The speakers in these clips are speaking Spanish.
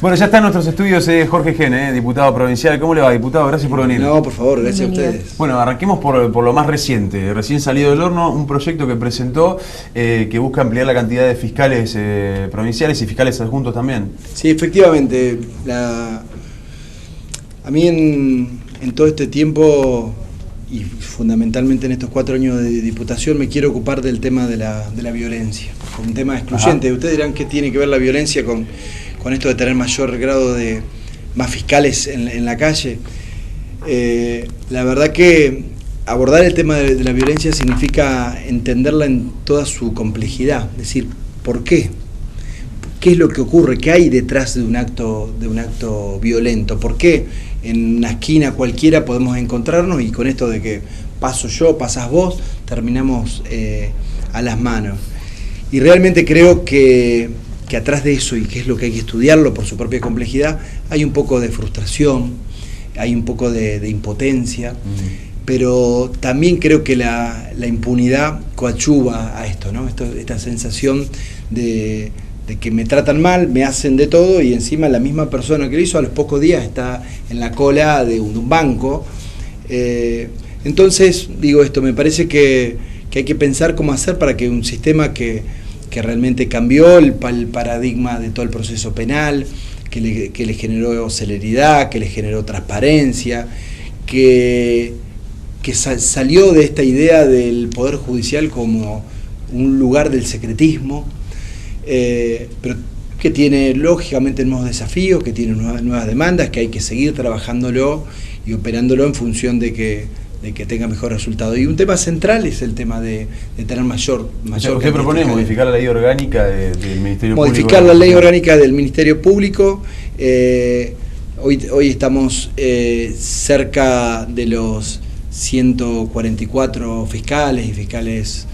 Bueno, ya está en nuestros estudios Jorge Gene, diputado provincial. ¿Cómo le va, diputado? Gracias por venir. No, por favor, gracias a ustedes. Bueno, arranquemos por lo más reciente. Recién salido del horno, un proyecto que presentó que busca ampliar la cantidad de fiscales provinciales y fiscales adjuntos también. Sí, efectivamente. A mí en todo este tiempo, y fundamentalmente en estos 4 años de diputación, me quiero ocupar del tema de la violencia. Un tema excluyente. Ajá. Ustedes dirán qué tiene que ver la violencia con esto de tener mayor grado de más fiscales en la calle. La verdad que abordar el tema de la violencia significa entenderla en toda su complejidad, es decir, ¿por qué? ¿Qué es lo que ocurre? ¿Qué hay detrás de un acto violento? ¿Por qué en una esquina cualquiera podemos encontrarnos y con esto de que paso yo, pasas vos, terminamos a las manos? Y realmente creo que atrás de eso, y que es lo que hay que estudiarlo por su propia complejidad, hay un poco de frustración, hay un poco de impotencia, pero también creo que la impunidad coadyuva a esto, ¿no? Esta sensación de que me tratan mal, me hacen de todo y encima la misma persona que lo hizo a los pocos días está en la cola de un banco. Entonces, digo esto, me parece que hay que pensar cómo hacer para que un sistema que realmente cambió el paradigma de todo el proceso penal, que le generó celeridad, que le generó transparencia, que salió de esta idea del Poder Judicial como un lugar del secretismo, pero que tiene lógicamente nuevos desafíos, que tiene nuevas demandas, que hay que seguir trabajándolo y operándolo en función de que tenga mejor resultado. Y un tema central es el tema de tener mayor ¿Usted propone modificar la ley orgánica del Ministerio Público? Modificar la ley orgánica del Ministerio Público. Hoy estamos cerca de los 144 fiscales y fiscales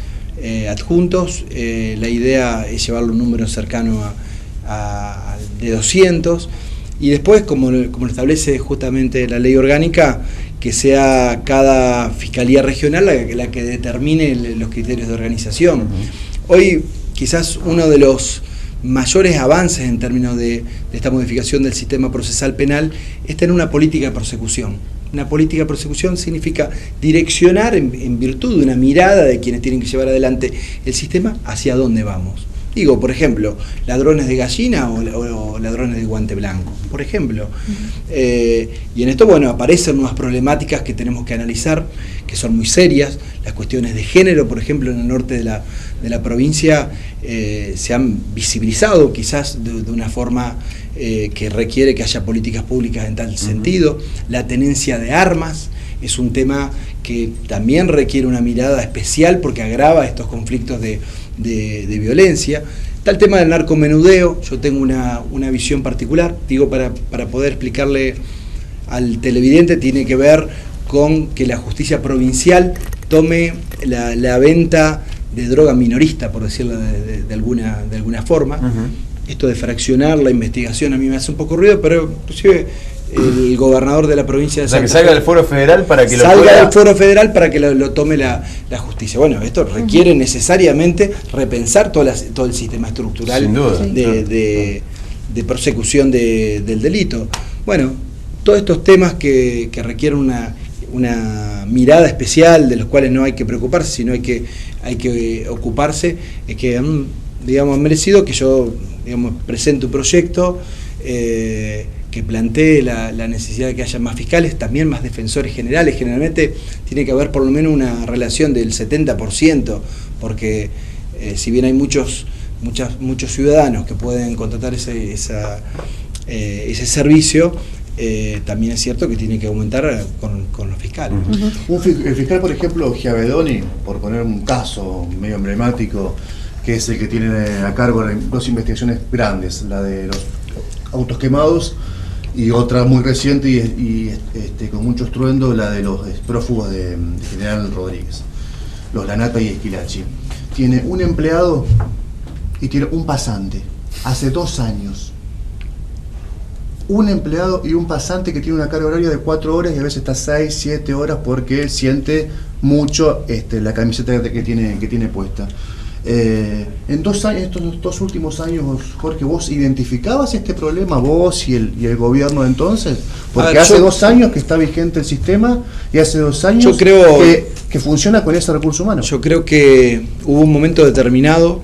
adjuntos. La idea es llevarlo a un número cercano de 200. Y después, como lo establece justamente la ley orgánica, que sea cada fiscalía regional la que determine los criterios de organización. Hoy quizás uno de los mayores avances en términos de esta modificación del sistema procesal penal es tener una política de persecución. Una política de persecución significa direccionar en virtud de una mirada de quienes tienen que llevar adelante el sistema hacia dónde vamos. Digo, por ejemplo, ladrones de gallina o ladrones de guante blanco, por ejemplo. Y en esto, bueno, aparecen nuevas problemáticas que tenemos que analizar, que son muy serias. Las cuestiones de género, por ejemplo, en el norte de la provincia se han visibilizado quizás de una forma que requiere que haya políticas públicas en tal sentido. La tenencia de armas es un tema que también requiere una mirada especial porque agrava estos conflictos de violencia. Está el tema del narcomenudeo. Yo tengo una visión particular, digo, para poder explicarle al televidente, tiene que ver con que la justicia provincial tome la venta de droga minorista, por decirlo de alguna forma. Esto de fraccionar la investigación a mí me hace un poco ruido, pero inclusive el gobernador de la provincia de Santa Fe, que salga del foro federal para que del foro federal para que lo tome la justicia. Bueno, esto requiere necesariamente repensar todo el sistema estructural de persecución del delito. Bueno, todos estos temas que requieren una mirada especial, de los cuales no hay que preocuparse, sino hay que ocuparse, es que han, digamos, merecido que yo, digamos, presente un proyecto que plantee la necesidad de que haya más fiscales, también más defensores generales. Generalmente tiene que haber por lo menos una relación del 70%, porque si bien hay muchos ciudadanos que pueden contratar ese servicio, también es cierto que tiene que aumentar con los fiscales. El fiscal, por ejemplo, Giavedoni, por poner un caso medio emblemático, que es el que tiene a cargo dos investigaciones grandes, la de los autos quemados y otra muy reciente y con mucho estruendo, la de los prófugos de General Rodríguez, los Lanata y Esquilachi. Tiene un empleado y tiene un pasante, hace 2 años. Un empleado y un pasante que tiene una carga horaria de 4 horas y a veces está 6, 7 horas porque siente mucho la camiseta que tiene puesta. En 2 años, estos 2 últimos años, Jorge, ¿vos identificabas este problema, vos y el gobierno de entonces? Porque hace 2 años que está vigente el sistema y hace 2 años yo creo, que funciona con ese recurso humano. Yo creo que hubo un momento determinado,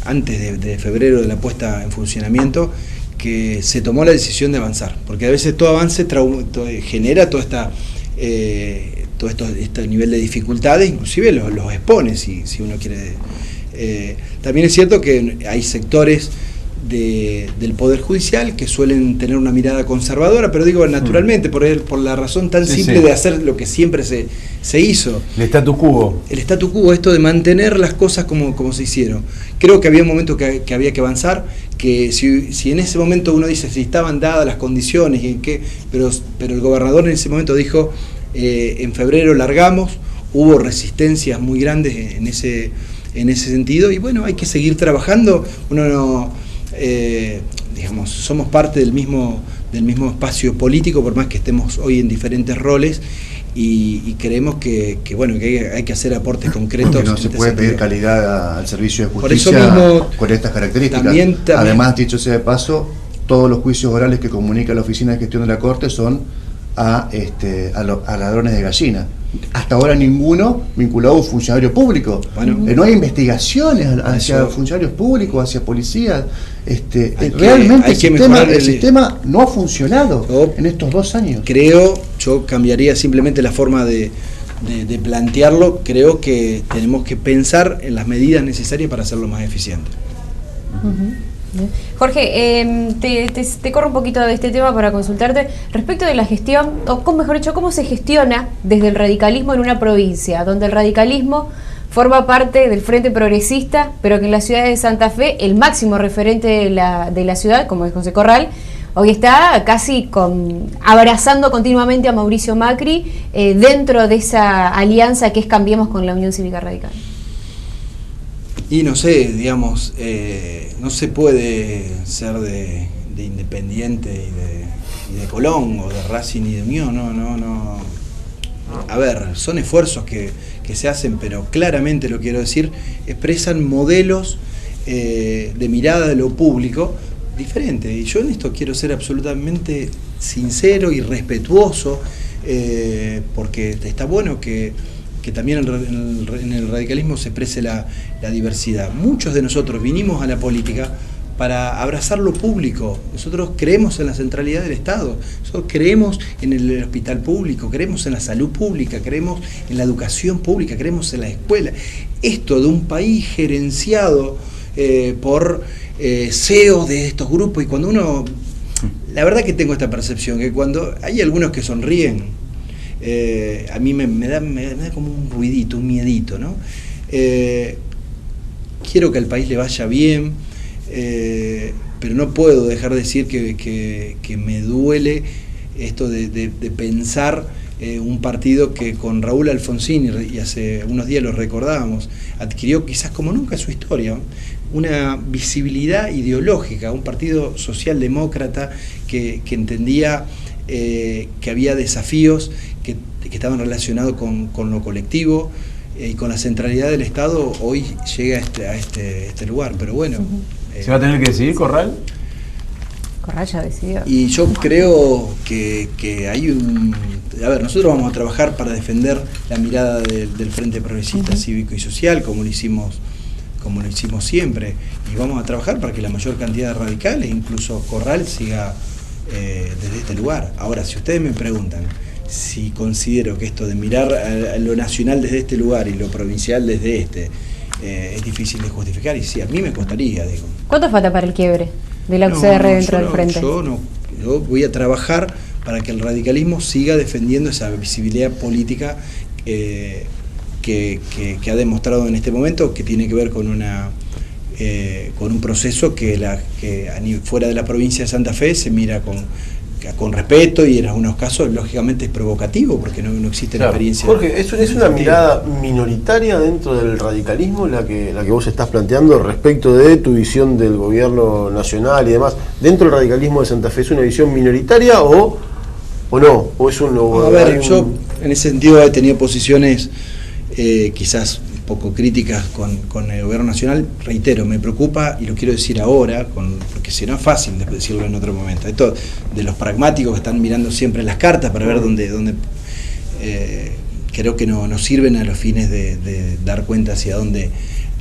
antes de febrero de la puesta en funcionamiento, que se tomó la decisión de avanzar, porque a veces todo avance genera este nivel de dificultades, inclusive los expone si uno quiere. También es cierto que hay sectores del Poder Judicial que suelen tener una mirada conservadora, pero digo naturalmente, por la razón tan simple de hacer lo que siempre se hizo. El statu quo. El statu quo, esto de mantener las cosas como se hicieron. Creo que había un momento que había que avanzar, que si en ese momento uno dice si estaban dadas las condiciones, y en qué, pero el gobernador en ese momento dijo, en febrero largamos, hubo resistencias muy grandes en ese sentido, y bueno, hay que seguir trabajando. Uno no, digamos, somos parte del mismo espacio político, por más que estemos hoy en diferentes roles, y creemos que hay que hacer aportes concretos. Que no se puede pedir calidad al servicio de justicia por eso mismo, con estas características. También, además, dicho sea de paso, todos los juicios orales que comunica la Oficina de Gestión de la Corte son a ladrones de gallina. Hasta ahora ninguno vinculado a un funcionario público. Bueno, no hay investigaciones hacia funcionarios públicos, hacia policías. Realmente el sistema no ha funcionado en estos 2 años. Yo cambiaría simplemente la forma de plantearlo. Creo que tenemos que pensar en las medidas necesarias para hacerlo más eficiente. Jorge, te corro un poquito de este tema para consultarte respecto de la gestión, o mejor dicho, cómo se gestiona desde el radicalismo en una provincia, donde el radicalismo forma parte del Frente Progresista, pero que en la ciudad de Santa Fe el máximo referente de la ciudad, como es José Corral, hoy está casi abrazando continuamente a Mauricio Macri dentro de esa alianza que es Cambiemos con la Unión Cívica Radical. Y no sé, digamos, no se puede ser de Independiente y de Colón, o de Racing y de Unión, no. A ver, son esfuerzos que se hacen, pero claramente, lo quiero decir, expresan modelos de mirada de lo público diferente. Y yo en esto quiero ser absolutamente sincero y respetuoso, porque está bueno que también en el radicalismo se exprese la diversidad. Muchos de nosotros vinimos a la política para abrazar lo público. Nosotros creemos en la centralidad del Estado, nosotros creemos en el hospital público, creemos en la salud pública, creemos en la educación pública, creemos en la escuela. Esto de un país gerenciado por CEOs de estos grupos, y cuando uno... La verdad que tengo esta percepción, que cuando hay algunos que sonríen, a mí me da como un ruidito, un miedito, ¿no? Quiero que al país le vaya bien, pero no puedo dejar de decir que me duele esto de pensar un partido que con Raúl Alfonsín, y hace unos días lo recordábamos, adquirió quizás como nunca en su historia una visibilidad ideológica, un partido socialdemócrata que entendía que había desafíos que estaban relacionados con lo colectivo y con la centralidad del Estado. Hoy llega a este lugar, pero bueno. ¿Se va a tener que decidir, Corral? Corral ya decidió. Y yo creo que hay a ver, nosotros vamos a trabajar para defender la mirada del Frente Progresista Cívico y Social, como lo hicimos siempre, y vamos a trabajar para que la mayor cantidad de radicales, incluso Corral, siga desde este lugar. Ahora, si ustedes me preguntan si considero que esto de mirar a lo nacional desde este lugar y lo provincial desde es difícil de justificar, y sí, a mí me costaría, digo. ¿Cuánto falta para el quiebre de la UCR dentro del Frente? Yo voy a trabajar para que el radicalismo siga defendiendo esa visibilidad política que ha demostrado en este momento, que tiene que ver con un proceso que fuera de la provincia de Santa Fe se mira con respeto, y en algunos casos lógicamente es provocativo porque no existe la experiencia. Jorge, ¿es una mirada minoritaria dentro del radicalismo la que vos estás planteando respecto de tu visión del gobierno nacional y demás? ¿Dentro del radicalismo de Santa Fe es una visión minoritaria o no? ¿O es A ver, yo en ese sentido he tenido posiciones quizás poco críticas con el gobierno nacional. Reitero, me preocupa, y lo quiero decir ahora, porque si no es fácil decirlo en otro momento. Esto de los pragmáticos que están mirando siempre las cartas para ver dónde creo que no sirven a los fines de dar cuenta hacia dónde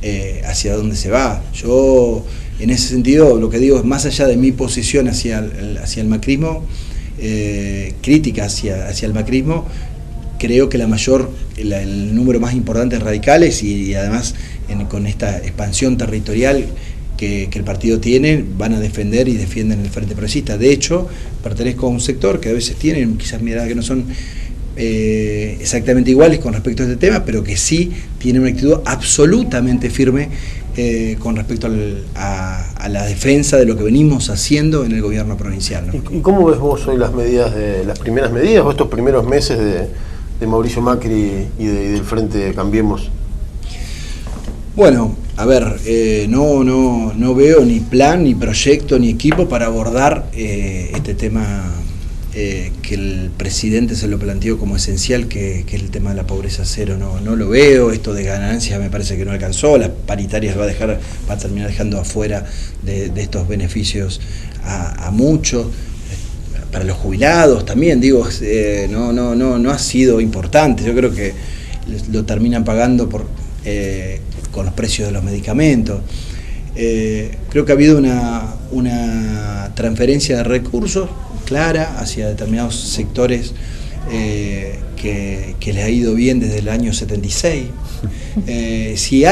se va. Yo, en ese sentido, lo que digo es, más allá de mi posición hacia el macrismo, crítica hacia el macrismo, creo que el número más importante de radicales y además con esta expansión territorial que el partido tiene, van a defender y defienden el Frente Progresista. De hecho, pertenezco a un sector que a veces tienen quizás miradas que no son exactamente iguales con respecto a este tema, pero que sí tienen una actitud absolutamente firme con respecto a la defensa de lo que venimos haciendo en el gobierno provincial, ¿no? ¿Y cómo ves vos hoy las primeras medidas o estos primeros meses de Mauricio Macri y del Frente Cambiemos? Bueno, a ver, no veo ni plan, ni proyecto, ni equipo para abordar este tema que el presidente se lo planteó como esencial, que es el tema de la pobreza cero. No lo veo. Esto de ganancias me parece que no alcanzó. Las paritarias va a terminar dejando afuera de estos beneficios a muchos. Para los jubilados también, digo, no ha sido importante. Yo creo que lo terminan pagando con los precios de los medicamentos. Creo que ha habido una transferencia de recursos clara hacia determinados sectores que les ha ido bien desde el año 76. Si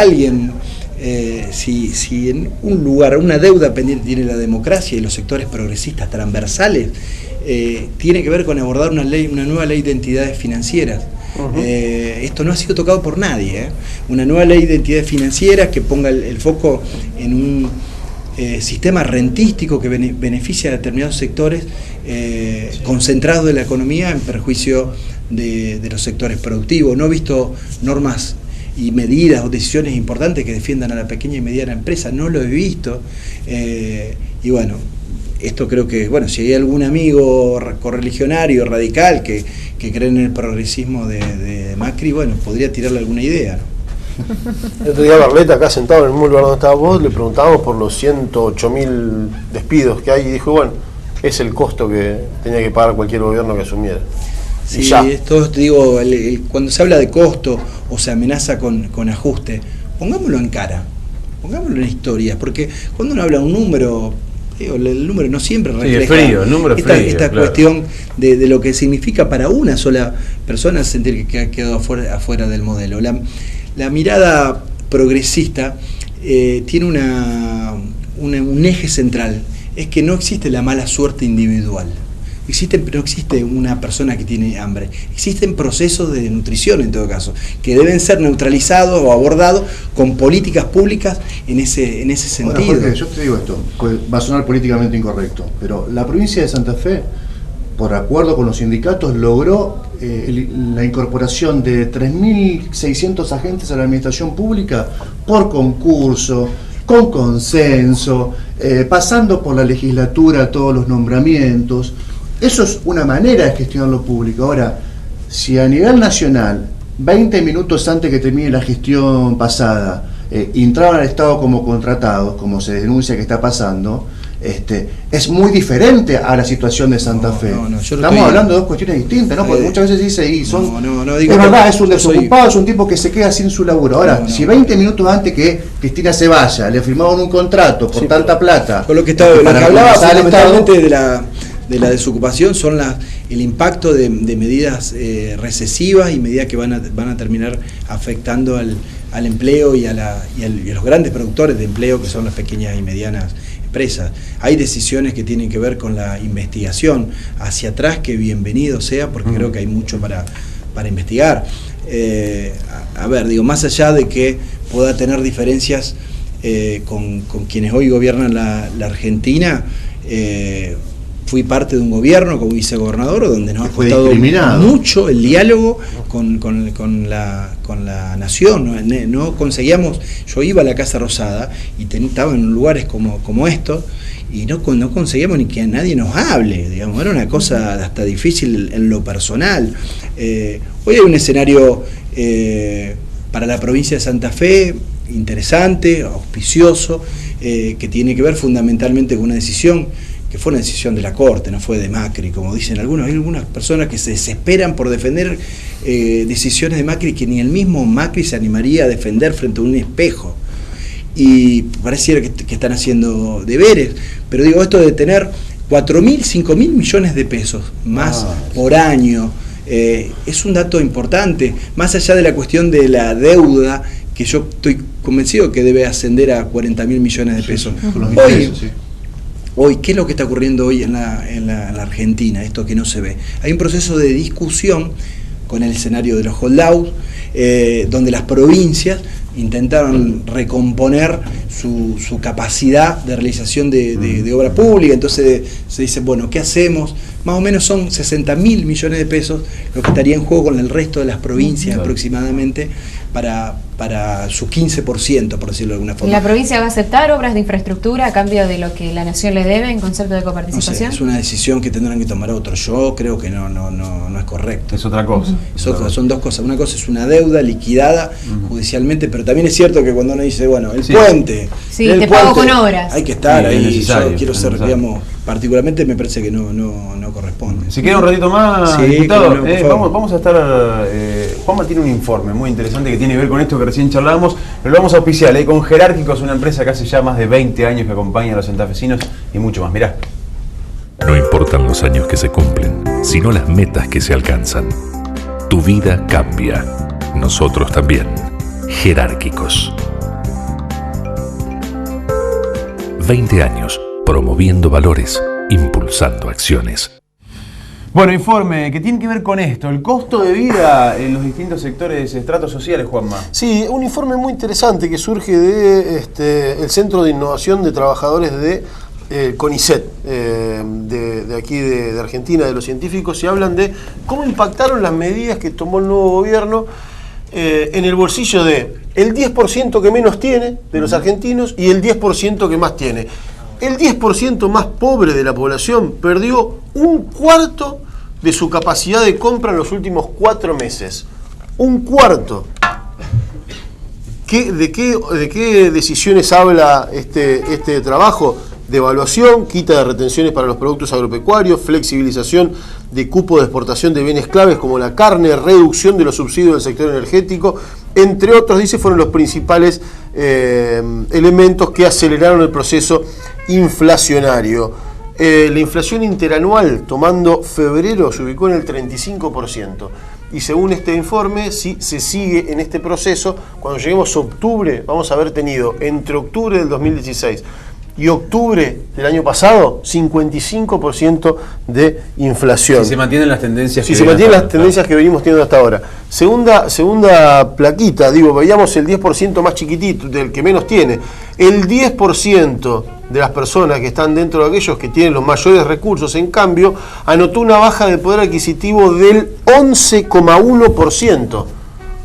en un lugar, una deuda pendiente tiene la democracia y los sectores progresistas transversales, tiene que ver con abordar una nueva ley de entidades financieras. Esto no ha sido tocado por nadie, Una nueva ley de entidades financieras que ponga el foco en un sistema rentístico que beneficia a determinados sectores concentrados de la economía en perjuicio de los sectores productivos. No he visto normas y medidas o decisiones importantes que defiendan a la pequeña y mediana empresa, no lo he visto. Y bueno, esto creo que, si hay algún amigo correligionario, radical, que cree en el progresismo de Macri, podría tirarle alguna idea, ¿no? El otro día Barletta, acá sentado en el mismo lugar donde estabas vos, le preguntábamos por los 108.000 despidos que hay y dijo, es el costo que tenía que pagar cualquier gobierno que asumiera. Sí, esto te digo, cuando se habla de costo o se amenaza con ajuste, pongámoslo en cara, pongámoslo en historias, porque cuando uno habla de un número, el número no siempre refleja esta cuestión de lo que significa para una sola persona sentir que ha quedado afuera del modelo. La mirada progresista tiene un eje central, es que no existe la mala suerte individual. No existe una persona que tiene hambre, existen procesos de nutrición en todo caso, que deben ser neutralizados o abordados con políticas públicas en ese sentido. Jorge, yo te digo esto, va a sonar políticamente incorrecto, pero la provincia de Santa Fe, por acuerdo con los sindicatos, logró la incorporación de 3.600 agentes a la administración pública por concurso, con consenso, pasando por la legislatura todos los nombramientos. Eso es una manera de gestionar lo público. Ahora, si a nivel nacional, 20 minutos antes que termine la gestión pasada, entraban al Estado como contratados, como se denuncia que está pasando, es muy diferente a la situación de Santa Fe. Estamos hablando de dos cuestiones distintas, ¿no? Porque muchas veces dice, es verdad, es un desocupado, es un tipo que se queda sin su laburo. Ahora, si 20 minutos antes que Cristina se vaya, le firmaron un contrato por tanta plata. Con lo que hablaba fundamentalmente de la desocupación son el impacto de medidas recesivas y medidas que van a terminar afectando al empleo y a los grandes productores de empleo, que son las pequeñas y medianas empresas. Hay decisiones que tienen que ver con la investigación hacia atrás, que bienvenido sea, porque creo que hay mucho para investigar. Más allá de que pueda tener diferencias con quienes hoy gobiernan la Argentina, fui parte de un gobierno como vicegobernador donde nos ha costado mucho el diálogo con la nación. No conseguíamos, yo iba a la Casa Rosada y estaba en lugares como estos y no conseguíamos ni que nadie nos hable, digamos, era una cosa hasta difícil en lo personal. Hoy hay un escenario para la provincia de Santa Fe, interesante, auspicioso, que tiene que ver fundamentalmente con una decisión que fue una decisión de la Corte, no fue de Macri, como dicen algunos. Hay algunas personas que se desesperan por defender decisiones de Macri que ni el mismo Macri se animaría a defender frente a un espejo. Y pareciera que están haciendo deberes, pero digo, esto de tener 4.000, 5.000 millones de pesos más por año, es un dato importante, más allá de la cuestión de la deuda, que yo estoy convencido que debe ascender a 40.000 millones de pesos. Hoy, ¿qué es lo que está ocurriendo hoy en la Argentina? Esto que no se ve. Hay un proceso de discusión con el escenario de los holdouts, donde las provincias intentaron recomponer su capacidad de realización de obra pública. Entonces se dice, bueno, ¿qué hacemos? Más o menos son 60.000 millones de pesos lo que estaría en juego con el resto de las provincias aproximadamente para su 15%, por decirlo de alguna forma. ¿La provincia va a aceptar obras de infraestructura a cambio de lo que la nación le debe en concepto de coparticipación? No sé, es una decisión que tendrán que tomar otros. Yo creo que no es correcto. Es otra cosa. Son dos cosas. Una cosa es una deuda liquidada judicialmente, pero también es cierto que cuando uno dice, bueno, el puente... Sí, te pago con obras. Hay que estar ahí. Yo quiero ser, digamos, particularmente me parece que no corresponde. Si queda un ratito más, sí, diputado, vamos a estar... Juanma tiene un informe muy interesante que tiene que ver con esto que recién charlábamos, pero lo vamos a auspiciar con Jerárquicos, una empresa que hace ya más de 20 años que acompaña a los santafesinos y mucho más. Mirá. No importan los años que se cumplen, sino las metas que se alcanzan. Tu vida cambia. Nosotros también. Jerárquicos. 20 años promoviendo valores, impulsando acciones. Bueno, informe que tiene que ver con esto, el costo de vida en los distintos sectores, estratos sociales, Juanma. Sí, un informe muy interesante que surge de el Centro de Innovación de Trabajadores de CONICET, de aquí de Argentina, de los científicos, y hablan de cómo impactaron las medidas que tomó el nuevo gobierno en el bolsillo de el 10% que menos tiene de los argentinos y el 10% que más tiene. El 10% más pobre de la población perdió un cuarto de su capacidad de compra en los últimos 4 meses. Un cuarto. ¿De qué decisiones habla este trabajo? Devaluación, quita de retenciones para los productos agropecuarios, flexibilización de cupo de exportación de bienes claves como la carne, reducción de los subsidios del sector energético, entre otros, dice, fueron los principales elementos que aceleraron el proceso inflacionario. La inflación interanual, tomando febrero, se ubicó en el 35%. Y según este informe, si se sigue en este proceso, cuando lleguemos a octubre, vamos a haber tenido entre octubre del 2016 y octubre del año pasado, 55% de inflación. Si se mantienen las tendencias que venimos teniendo hasta ahora. Segunda plaquita, veíamos el 10% más chiquitito, del que menos tiene. El 10% de las personas que están dentro de aquellos que tienen los mayores recursos, en cambio, anotó una baja de poder adquisitivo del 11,1%,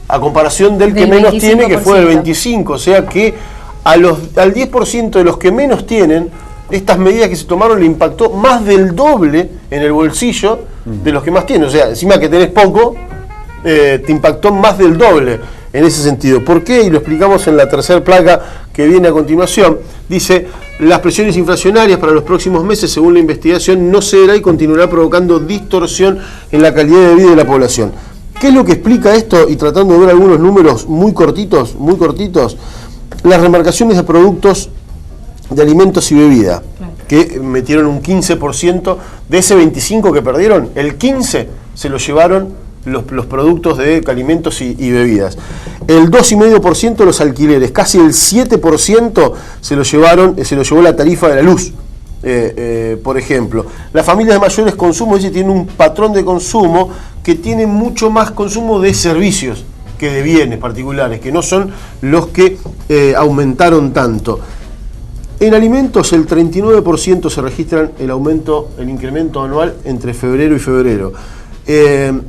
a comparación del que menos tiene, que fue del 25%, o sea que al 10% de los que menos tienen, estas medidas que se tomaron le impactó más del doble en el bolsillo de los que más tienen. O sea, encima que tenés poco, te impactó más del doble en ese sentido. ¿Por qué? Y lo explicamos en la tercera placa que viene a continuación. Dice, las presiones inflacionarias para los próximos meses, según la investigación, no cederá y continuará provocando distorsión en la calidad de vida de la población. ¿Qué es lo que explica esto? Y tratando de ver algunos números muy cortitos, las remarcaciones de productos de alimentos y bebida, que metieron un 15% de ese 25% que perdieron, el 15% se lo llevaron los productos de alimentos y bebidas. El 2,5% los alquileres, casi el 7% se lo llevó la tarifa de la luz. Por ejemplo, las familias de mayores consumos tienen un patrón de consumo que tiene mucho más consumo de servicios que de bienes particulares, que no son los que aumentaron tanto. En alimentos el 39% se registran el incremento anual entre febrero y febrero.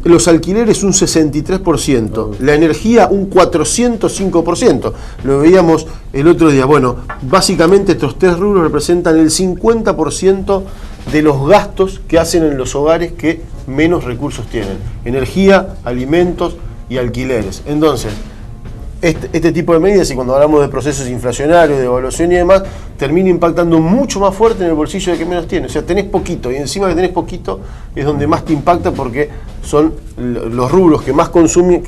Los alquileres un 63%, la energía un 405%, lo veíamos el otro día. Bueno, básicamente estos 3 rubros representan el 50% de los gastos que hacen en los hogares que menos recursos tienen: energía, alimentos y alquileres. Entonces, este tipo de medidas, y cuando hablamos de procesos inflacionarios, de evaluación y demás, termina impactando mucho más fuerte en el bolsillo de que menos tiene. O sea, tenés poquito, y encima que tenés poquito es donde más te impacta, porque son los rubros que más consume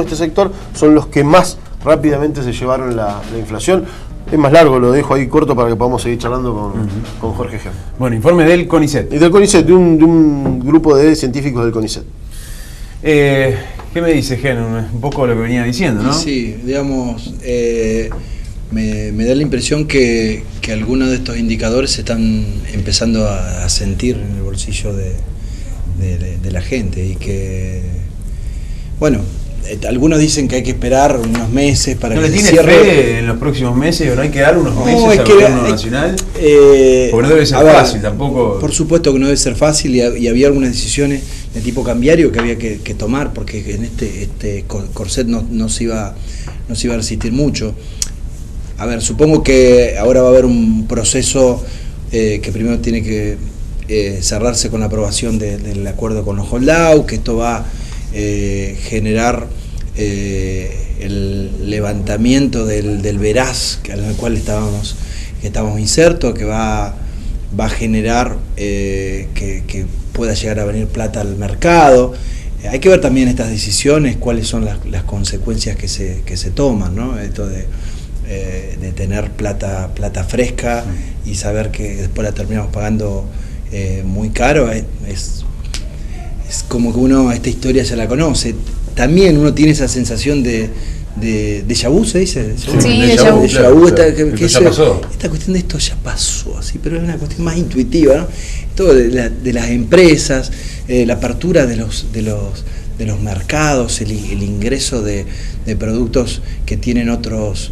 este sector, son los que más rápidamente se llevaron la inflación. Es más largo, lo dejo ahí corto para que podamos seguir charlando con Jorge G. Bueno, informe del CONICET. Y del CONICET, de un grupo de científicos del CONICET. ¿Qué me dice, Gen? Un poco lo que venía diciendo, ¿no? Sí, digamos, me da la impresión que algunos de estos indicadores se están empezando a sentir en el bolsillo de la gente, y que, bueno, algunos dicen que hay que esperar unos meses para ¿No que le se tiene cierre. fe en los próximos meses, o no hay que dar unos meses es al que gobierno nacional? Porque no debe ser fácil tampoco. Por supuesto que no debe ser fácil, y había algunas decisiones de tipo cambiario que había que tomar, porque en este corset no se iba a resistir mucho. A ver, supongo que ahora va a haber un proceso que primero tiene que cerrarse con la aprobación del acuerdo con los holdout, que esto va a generar el levantamiento del veraz en el cual estábamos insertos, que va a generar que pueda llegar a venir plata al mercado. Hay que ver también estas decisiones, cuáles son las consecuencias que se toman, ¿no? Esto de tener plata fresca y saber que después la terminamos pagando muy caro, es como que esta historia ya la conoce. También uno tiene esa sensación de déjà vu, ¿se dice? Sí, déjà vu. Claro. Que ya pasó. esta cuestión de esto ya pasó, así, pero es una cuestión más intuitiva, ¿no? Todo de las empresas, la apertura de los mercados, el ingreso de productos que tienen otros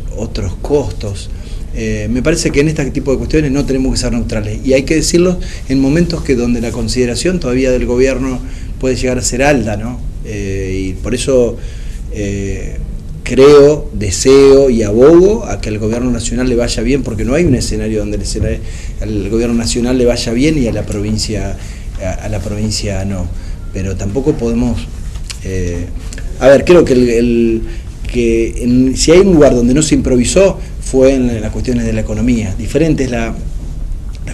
costos. Me parece que en este tipo de cuestiones no tenemos que ser neutrales, y hay que decirlo en momentos donde la consideración todavía del gobierno puede llegar a ser alta, ¿no? Y por eso creo, deseo y abogo a que al gobierno nacional le vaya bien, porque no hay un escenario donde al gobierno nacional le vaya bien y a la provincia no. Pero tampoco podemos... creo que si hay un lugar donde no se improvisó fue en las cuestiones de la economía. Diferente es la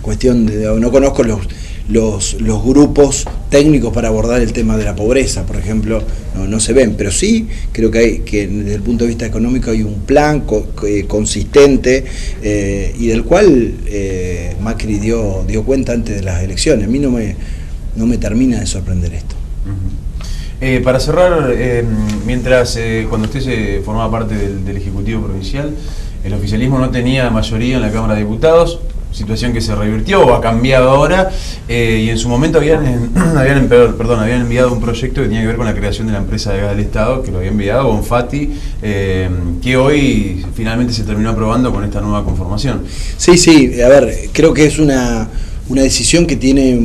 cuestión no conozco los grupos técnicos para abordar el tema de la pobreza, por ejemplo, no se ven, pero sí creo que desde el punto de vista económico hay un plan consistente, y del cual Macri dio cuenta antes de las elecciones. A mí no me termina de sorprender esto. Para cerrar, cuando usted formaba parte del Ejecutivo Provincial, el oficialismo no tenía mayoría en la Cámara de Diputados, situación que se revirtió o ha cambiado ahora, y en su momento habían enviado un proyecto que tenía que ver con la creación de la empresa de gas del Estado, que lo había enviado Bonfatti, que hoy finalmente se terminó aprobando con esta nueva conformación. Sí, creo que es una decisión que tiene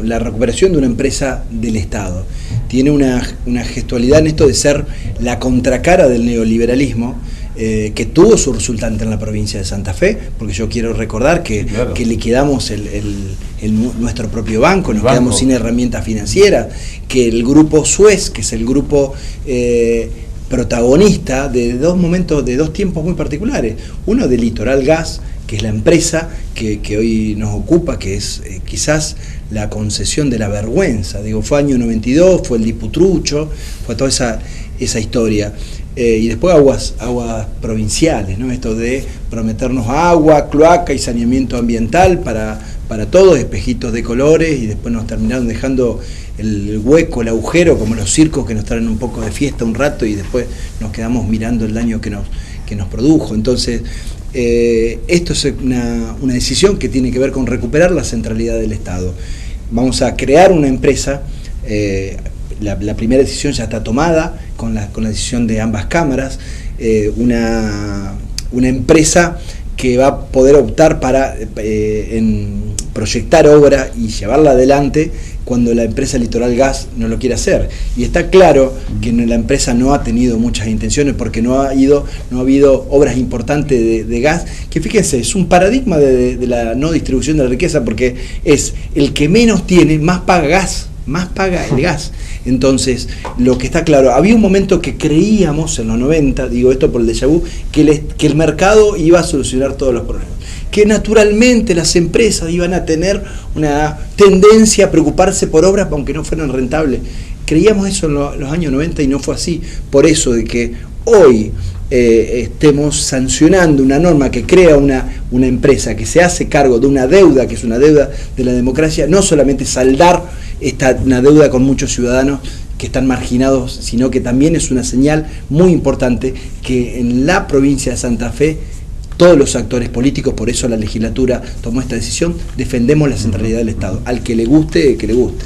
la recuperación de una empresa del Estado. Tiene una gestualidad en esto de ser la contracara del neoliberalismo, que tuvo su resultante en la provincia de Santa Fe, porque yo quiero recordar que liquidamos nuestro propio banco, quedamos sin herramientas financieras, que el grupo Suez, que es el grupo protagonista de dos tiempos muy particulares, uno de Litoral Gas, que es la empresa que hoy nos ocupa, que es quizás la concesión de la vergüenza. Fue año 92, fue el Diputrucho, fue toda esa historia. Y después aguas provinciales, ¿no? Esto de prometernos agua, cloaca y saneamiento ambiental para todos, espejitos de colores, y después nos terminaron dejando el hueco, el agujero, como los circos que nos traen un poco de fiesta un rato y después nos quedamos mirando el daño que nos produjo. Entonces, esto es una decisión que tiene que ver con recuperar la centralidad del Estado. Vamos a crear una empresa. La primera decisión ya está tomada con la decisión de ambas cámaras, una empresa que va a poder optar para proyectar obra y llevarla adelante cuando la empresa Litoral Gas no lo quiere hacer. Y está claro que la empresa no ha tenido muchas intenciones, porque no ha habido obras importantes de gas, que fíjense, es un paradigma de la no distribución de la riqueza, porque es el que menos tiene, más paga gas. más paga el gas. Entonces, lo que está claro, había un momento que creíamos en los 90, digo esto por el déjà vu, que el mercado iba a solucionar todos los problemas, que naturalmente las empresas iban a tener una tendencia a preocuparse por obras aunque no fueran rentables. Creíamos eso en los años 90 y no fue así. Por eso de que hoy estemos sancionando una norma que crea una empresa que se hace cargo de una deuda, que es una deuda de la democracia, no solamente saldar una deuda con muchos ciudadanos que están marginados, sino que también es una señal muy importante que en la provincia de Santa Fe todos los actores políticos, por eso la legislatura tomó esta decisión, defendemos la centralidad del Estado. Al que le guste, que le guste.